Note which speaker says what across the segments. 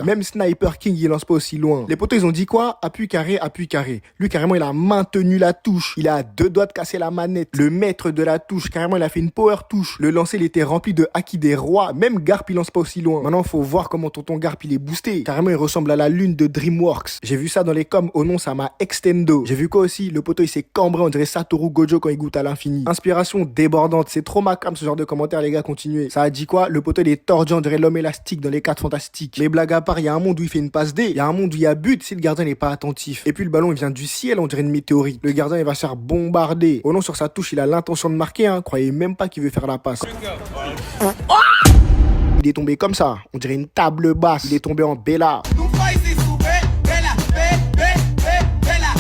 Speaker 1: peur. Même Sniper King, il lance pas aussi loin. Les potos, ils ont dit quoi? Appui carré, appui carré. Lui, carrément, il a maintenu la touche. Il a à 2 doigts de casser la manette. Le maître de la touche, carrément, il a fait une power touche. Le lancer, il était rempli de haki des rois. Même Garp, il lance pas aussi loin. Maintenant, faut voir comment tonton Garp, il est boosté. Carrément, il ressemble à la lune de DreamWorks. J'ai vu ça dans les coms. Oh non, ça m'a extendo. J'ai vu quoi aussi? Le poteau, il s'est cambré, on dirait Satoru Gojo quand il goûte à l'infini. Inspiration débordante. C'est trop macam ce genre de commentaires, les gars, continuez. Ça a dit quoi? Le poteau, il est tordu, on dirait l'homme élastique dans les 4 fantastiques. Mais blague à part, il y a un monde où il fait une passe D. Il y a un monde où il y a but si le gardien n'est pas attentif. Et puis le ballon, il vient du ciel, on dirait une météorite. Le gardien, il va se faire bombarder. Oh non, sur sa touche, il a l'intention de marquer, hein. Croyez même pas qu'il veut faire la passe. Il est tombé comme ça, on dirait une table basse. Il est tombé en Bella.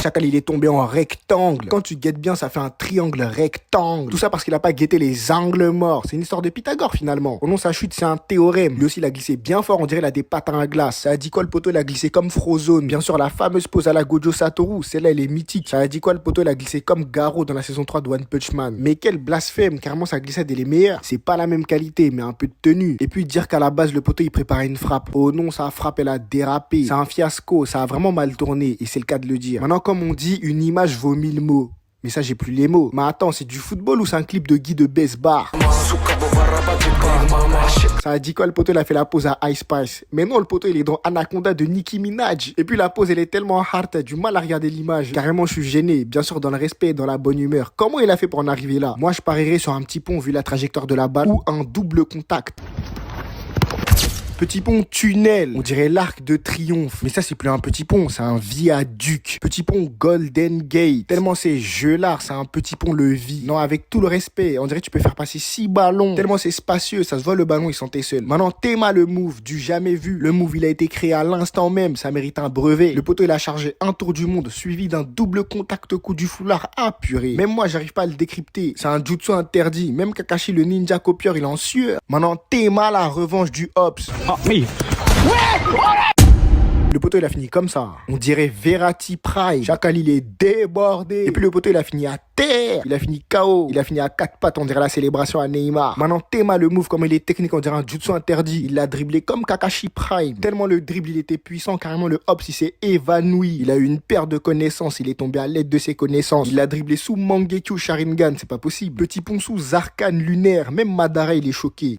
Speaker 1: Chacal, il est tombé en rectangle. Quand tu guettes bien, ça fait un triangle rectangle. Tout ça parce qu'il a pas guetté les angles morts. C'est une histoire de Pythagore finalement. Au nom sa chute, c'est un théorème. Lui aussi, il a glissé bien fort, on dirait il a des patins à glace. Ça a dit quoi le poteau? Il a glissé comme Frozone. Bien sûr, la fameuse pose à la Gojo Satoru, celle-là, elle est mythique. Ça a dit quoi le poteau? Il a glissé comme Garo dans la saison 3 de One Punch Man. Mais quel blasphème, carrément sa glissade elle est meilleure. C'est pas la même qualité, mais un peu de tenue. Et puis dire qu'à la base, le poteau, il préparait une frappe. Oh non, sa frappe, elle a dérapé. C'est un fiasco, ça a vraiment mal tourné. Et c'est le cas de le dire. Maintenant, comme on dit, une image vaut 1000 mots. Mais ça, j'ai plus les mots. Mais attends, c'est du football ou c'est un clip de Guy de Best Bar? Ça a dit quoi le poteau? Il a fait la pose à Ice Spice. Mais non, le poteau, il est dans Anaconda de Nicki Minaj. Et puis la pose, elle est tellement hard, t'as du mal à regarder l'image. Carrément, je suis gêné. Bien sûr, dans le respect et dans la bonne humeur. Comment il a fait pour en arriver là? Moi, je parierais sur un petit pont vu la trajectoire de la balle ou un double contact. Petit pont tunnel, on dirait l'arc de triomphe. Mais ça, c'est plus un petit pont, c'est un viaduc. Petit pont Golden Gate. Tellement c'est gelard, c'est un petit pont levis. Non, avec tout le respect, on dirait que tu peux faire passer 6 ballons. Tellement c'est spacieux, ça se voit le ballon, il sentait seul. Maintenant, Théma le move, du jamais vu. Le move, il a été créé à l'instant même, ça mérite un brevet. Le poteau, il a chargé un tour du monde, suivi d'un double contact coup du foulard. Ah purée. Même moi, j'arrive pas à le décrypter. C'est un jutsu interdit. Même Kakashi, le ninja copieur, il est en sueur. Maintenant, Théma, la revanche du Hops.
Speaker 2: Oui.
Speaker 1: Le poteau, il a fini comme ça. On dirait Verratti Prime. Chacal, il est débordé. Et puis le poteau, il a fini à terre. Il a fini KO. Il a fini à 4 pattes. On dirait la célébration à Neymar. Maintenant, Théma, le move, comme il est technique, on dirait un jutsu interdit. Il l'a dribblé comme Kakashi Prime. Tellement le dribble, il était puissant. Carrément, le Hops, il s'est évanoui. Il a eu une perte de connaissances. Il est tombé à l'aide de ses connaissances. Il a dribblé sous Mangekyo Sharingan. C'est pas possible. Petit pont sous Zarkan lunaire. Même Madara, il est choqué.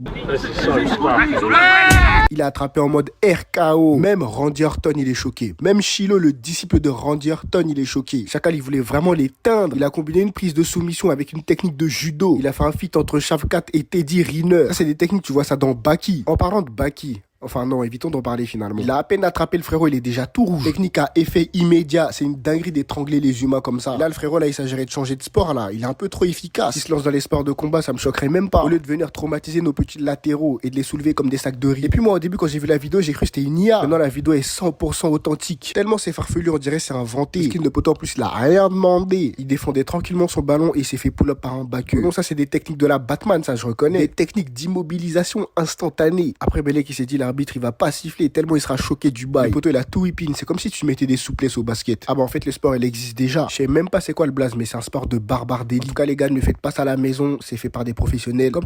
Speaker 1: Il a attrapé en mode RKO. Même Randy Orton, il est choqué. Même Shiloh, le disciple de Randy Orton, il est choqué. Chacal, il voulait vraiment l'éteindre. Il a combiné une prise de soumission avec une technique de judo. Il a fait un feat entre Shavkat et Teddy Riner. Ça, c'est des techniques, tu vois ça dans Baki. En parlant de Baki, enfin non, évitons d'en parler finalement. Il a à peine attrapé le frérot, il est déjà tout rouge. Technique à effet immédiat, c'est une dinguerie d'étrangler les humains comme ça. Là, le frérot, là, il s'agirait de changer de sport, là. Il est un peu trop efficace. S'il se lance dans les sports de combat, ça me choquerait même pas. Au lieu de venir traumatiser nos petits latéraux et de les soulever comme des sacs de riz. Et puis moi, au début, quand j'ai vu la vidéo, j'ai cru que c'était une IA. Maintenant, la vidéo est 100% authentique. Tellement c'est farfelu, on dirait c'est inventé. Skin de poteau, en plus, il a rien demandé. Il défendait tranquillement son ballon et il s'est fait pull-up par un baqueux. Non, ça, c'est des techniques de la Batman, ça, je reconnais. Des techniques d'immobilisation instantanée. Après, Belek, il s'est dit, l'arbitre, il va pas tellement il sera choqué du bail. Le poteau, il a tout whipping. C'est comme si tu mettais des souplesses au basket. Ah bah en fait, le sport, il existe déjà. Je sais même pas c'est quoi le blaze, mais c'est un sport de barbare d'élite. En tout cas, les gars, ne faites pas ça à la maison. C'est fait par des professionnels. Comme...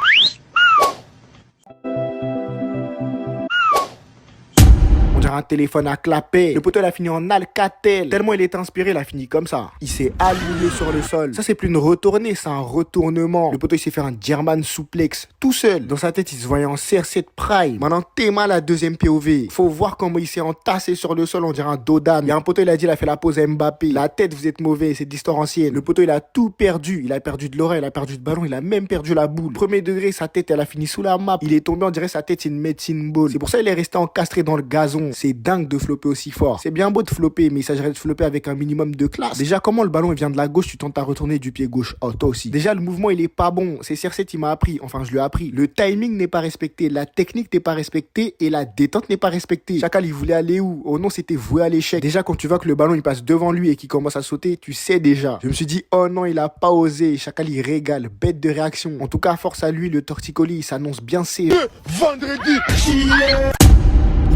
Speaker 1: On dirait un téléphone à clapet. Le poteau, il a fini en Alcatel. Tellement il est inspiré, il a fini comme ça. Il s'est aligné sur le sol. Ça, c'est plus une retournée, c'est un retournement. Le poteau, il s'est fait un German suplex tout seul. Dans sa tête, il se voyait en CR7 Prime. Maintenant, Théma, la deuxième POV. Faut voir comment il s'est entassé sur le sol, on dirait un Dodan. Il y a un poteau, il a dit, il a fait la pause à Mbappé. La tête, vous êtes mauvais, c'est de l'histoire ancienne. Le poteau, il a tout perdu. Il a perdu de l'oreille, il a perdu de ballon, il a même perdu la boule. Premier degré, sa tête, elle a fini sous la map. Il est tombé, on dirait sa tête, c'est une medicine ball. C'est pour ça qu'il est resté encastré dans le gazon. C'est dingue de flopper aussi fort. C'est bien beau de flopper, mais il s'agirait de flopper avec un minimum de classe. Déjà, comment le ballon il vient de la gauche, tu tentes à retourner du pied gauche. Oh, toi aussi. Déjà, le mouvement il est pas bon. C'est CR7 il m'a appris. Enfin, je lui ai appris. Le timing n'est pas respecté, la technique n'est pas respectée et la détente n'est pas respectée. Chacal, il voulait aller où? Oh non, c'était voué à l'échec. Déjà, quand tu vois que le ballon il passe devant lui et qu'il commence à sauter, tu sais déjà. Je me suis dit, oh non, il a pas osé. Chacal, il régale. Bête de réaction. En tout cas, force à lui, le torticolis, il s'annonce bien sérieux.
Speaker 3: Vendredi,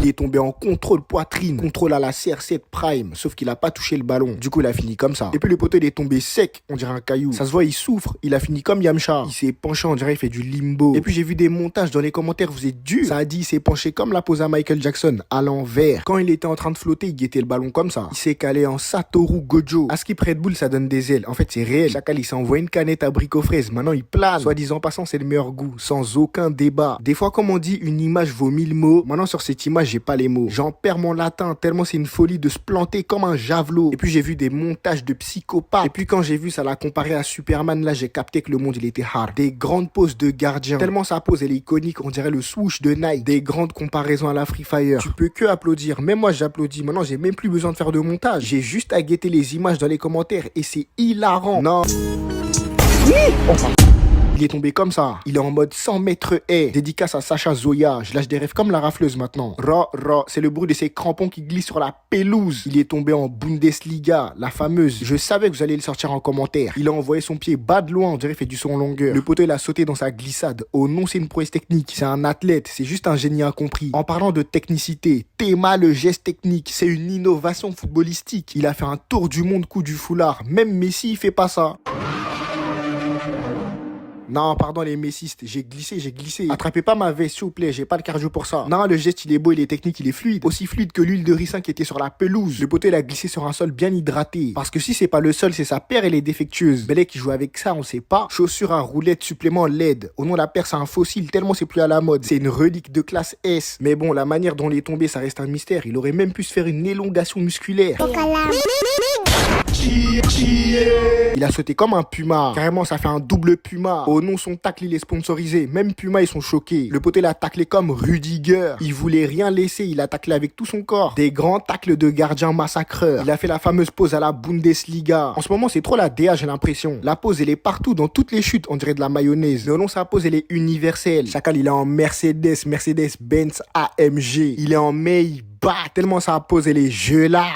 Speaker 1: Il est tombé en contrôle poitrine, contrôle à la CR7 Prime, sauf qu'il a pas touché le ballon. Du coup, il a fini comme ça. Et puis le poteau, il est tombé sec, on dirait un caillou. Ça se voit, il souffre. Il a fini comme Yamcha. Il s'est penché, on dirait il fait du limbo. Et puis j'ai vu des montages dans les commentaires, vous êtes durs. Ça a dit, il s'est penché comme la pose à Michael Jackson, à l'envers. Quand il était en train de flotter, il guettait le ballon comme ça. Il s'est calé en Satoru Gojo. À Skip Red Bull, ça donne des ailes. En fait, c'est réel. Chacal, il s'est envoyé une canette à abricot fraise. Maintenant, il plane. Soit disant passant, c'est le meilleur goût, sans aucun débat. Des fois, comme on dit, une image vaut 1000 mots. Maintenant, sur cette image, j'ai pas les mots. J'en perds mon latin tellement c'est une folie de se planter comme un javelot. Et puis, j'ai vu des montages de psychopathes. Et puis, quand j'ai vu ça l'a comparé à Superman, là, j'ai capté que le monde, il était hard. Des grandes poses de gardien. Tellement sa pose, elle est iconique, on dirait le swoosh de Nike. Des grandes comparaisons à la Free Fire. Tu peux que applaudir. Même moi, j'applaudis. Maintenant, j'ai même plus besoin de faire de montage. J'ai juste à guetter les images dans les commentaires et c'est hilarant. Non. Il est tombé comme ça. Il est en mode 100 mètres haies. Dédicace à Sacha Zoya. Je lâche des rêves comme la rafleuse maintenant. C'est le bruit de ses crampons qui glissent sur la pelouse. Il est tombé en Bundesliga, la fameuse. Je savais que vous allez le sortir en commentaire. Il a envoyé son pied bas de loin, on dirait il fait du saut en longueur. Le poteau, il a sauté dans sa glissade. Oh non, c'est une prouesse technique. C'est un athlète. C'est juste un génie incompris. En parlant de technicité, Théma, le geste technique, c'est une innovation footballistique. Il a fait un tour du monde coup du foulard. Même Messi, il fait pas ça. Non, pardon les messistes, j'ai glissé. Attrapez pas ma veste, s'il vous plaît, j'ai pas le cardio pour ça. Non, le geste, il est beau, il est technique, il est fluide. Aussi fluide que l'huile de ricin qui était sur la pelouse. Le poteau, il a glissé sur un sol bien hydraté. Parce que si c'est pas le sol, c'est sa paire, elle est défectueuse. Belé qui joue avec ça, on sait pas. Chaussures à roulettes, supplément LED. Au nom, la paire, c'est un fossile, tellement c'est plus à la mode. C'est une relique de classe S. Mais bon, la manière dont il est tombé, ça reste un mystère. Il aurait même pu se faire une élongation musculaire. Il a sauté comme un puma. Carrément, ça fait un double puma. Oh non, son tacle, il est sponsorisé. Même Puma, ils sont choqués. Le poteau, il a taclé comme Rudiger. Il voulait rien laisser. Il a taclé avec tout son corps. Des grands tacles de gardien massacreur. Il a fait la fameuse pose à la Bundesliga. En ce moment, c'est trop la DA, j'ai l'impression. La pose, elle est partout dans toutes les chutes. On dirait de la mayonnaise. Mais oh non, sa pose, elle est universelle. Chacal, il est en Mercedes-Benz AMG. Il est en Maybach. Tellement ça a posé les jeux là.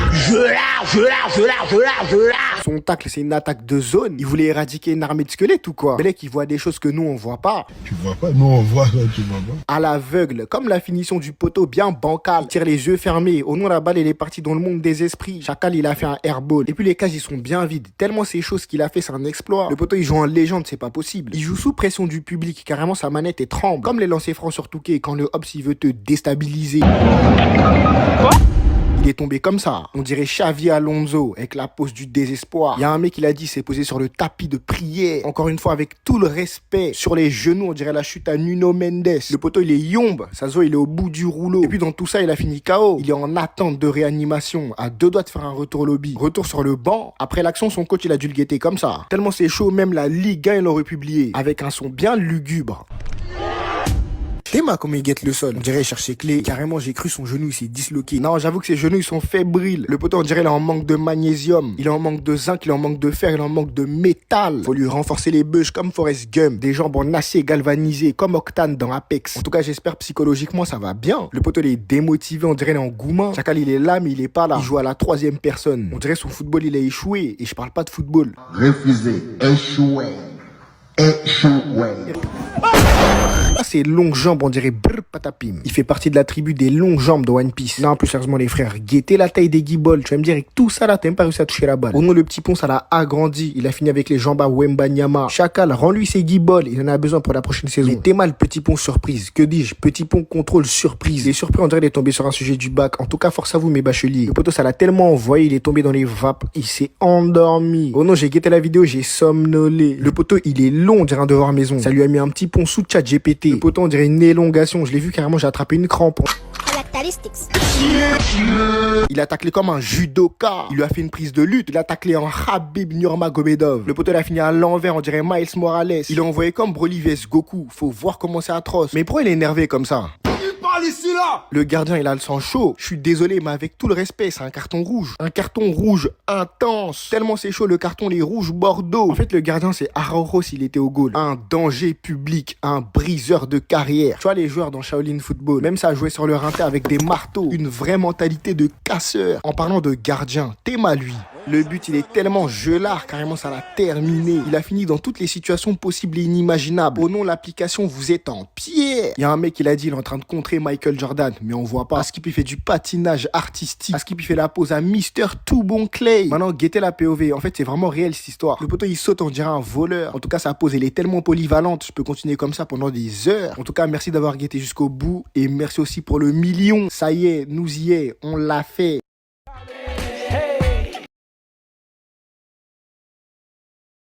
Speaker 1: Son tacle, c'est une attaque de zone. Il voulait éradiquer une armée de squelettes ou quoi? Belek, il voit des choses que nous, on voit pas.
Speaker 2: Tu vois pas? Nous, on voit, ça, tu vois pas.
Speaker 1: À l'aveugle, comme la finition du poteau bien bancal. Il tire les yeux fermés. Au nom, la balle, elle est partie dans le monde des esprits. Chacal, il a fait un airball. Et puis les cages, ils sont bien vides. Tellement ces choses qu'il a fait, c'est un exploit. Le poteau, il joue en légende, c'est pas possible. Il joue sous pression du public. Carrément, sa manette est tremble. Comme les lancers francs sur Touquet quand le Hobbs, il veut te déstabiliser. Quoi? Il est tombé comme ça. On dirait Xavi Alonso avec la pose du désespoir. Il y a un mec qui l'a dit, s'est posé sur le tapis de prière. Encore une fois, avec tout le respect. Sur les genoux, on dirait la chute à Nuno Mendes. Le poteau, il est yombe. Ça se voit, il est au bout du rouleau. Et puis dans tout ça, il a fini KO. Il est en attente de réanimation. À 2 doigts de faire un retour au lobby. Retour sur le banc. Après l'action, son coach, il a dû le guetter comme ça. Tellement c'est chaud, même la Ligue 1, il l'aurait publié. Avec un son bien lugubre. Théma, comme il guette le sol. On dirait il cherche ses clés. Carrément, j'ai cru son genou, il s'est disloqué. Non, j'avoue que ses genoux, ils sont fébriles. Le poteau, on dirait, il est en manque de magnésium. Il est en manque de zinc, il est en manque de fer, il est en manque de métal. Faut lui renforcer les bûches comme Forrest Gump. Des jambes en acier galvanisé, comme Octane dans Apex. En tout cas, j'espère psychologiquement, ça va bien. Le poteau, il est démotivé, on dirait, il est en goumin. Chacal, il est là, mais il est pas là. Il joue à la 3e personne. On dirait son football, il a échoué. Et je parle pas de football.
Speaker 2: Refusé. Échoué.
Speaker 1: Ah, ses longues jambes, on dirait brr patapim. Il fait partie de la tribu des longues jambes de One Piece. Non, plus sérieusement, les frères, guettez la taille des guibolles. Tu vas me dire, avec tout ça là, t'as même pas réussi à toucher la balle. Au nom, le petit pont, ça l'a agrandi. Il a fini avec les jambes à Wembanyama. Chacal, rends-lui ses guibolles. Il en a besoin pour la prochaine saison. Mais t'es mal, petit pont surprise. Que dis-je? Petit pont contrôle surprise. Il est surpris, on dirait, il est tombé sur un sujet du bac. En tout cas, force à vous, mes bacheliers. Le poteau, ça l'a tellement envoyé, il est tombé dans les vapes. Il s'est endormi. Oh non, j'ai guetté la vidéo, j'ai somnolé. Le poteau, il est long, on dirait un devoir maison. Ça lui a mis un petit pont sous ChatGPT. Le poteau, on dirait une élongation. Je l'ai vu carrément, j'ai attrapé une crampe. Il a taclé comme un judoka. Il lui a fait une prise de lutte. Il a taclé en Khabib Nurmagomedov. Le poteau, il a fini à l'envers, on dirait Miles Morales. Il a envoyé comme Broly vs Goku. Faut voir comment c'est atroce. Mais pourquoi il est énervé comme ça? Ici là. Le gardien, il a le sang chaud. Je suis désolé, mais avec tout le respect, c'est un carton rouge. Un carton rouge intense. Tellement c'est chaud, le carton, les rouges bordeaux. En fait, le gardien, c'est Araujo s'il était au goal. Un danger public, un briseur de carrière. Tu vois, les joueurs dans Shaolin Football, même ça jouait sur le rinté avec des marteaux. Une vraie mentalité de casseur. En parlant de gardien, Théma, lui. Le but, il est tellement gelard, carrément, ça l'a terminé. Il a fini dans toutes les situations possibles et inimaginables. Au nom de l'application, vous êtes en pierre. Il y a un mec, il a dit, il est en train de contrer Michael Jordan, mais on voit pas. Askip, il fait du patinage artistique. Askip, il fait la pose à Mister Tout Bon Clay. Maintenant, guettez la POV. En fait, c'est vraiment réel, cette histoire. Le poteau, il saute, on dirait un voleur. En tout cas, sa pose, elle est tellement polyvalente. Je peux continuer comme ça pendant des heures. En tout cas, merci d'avoir guetté jusqu'au bout. Et merci aussi pour le million. Ça y est, nous y est. On l'a fait.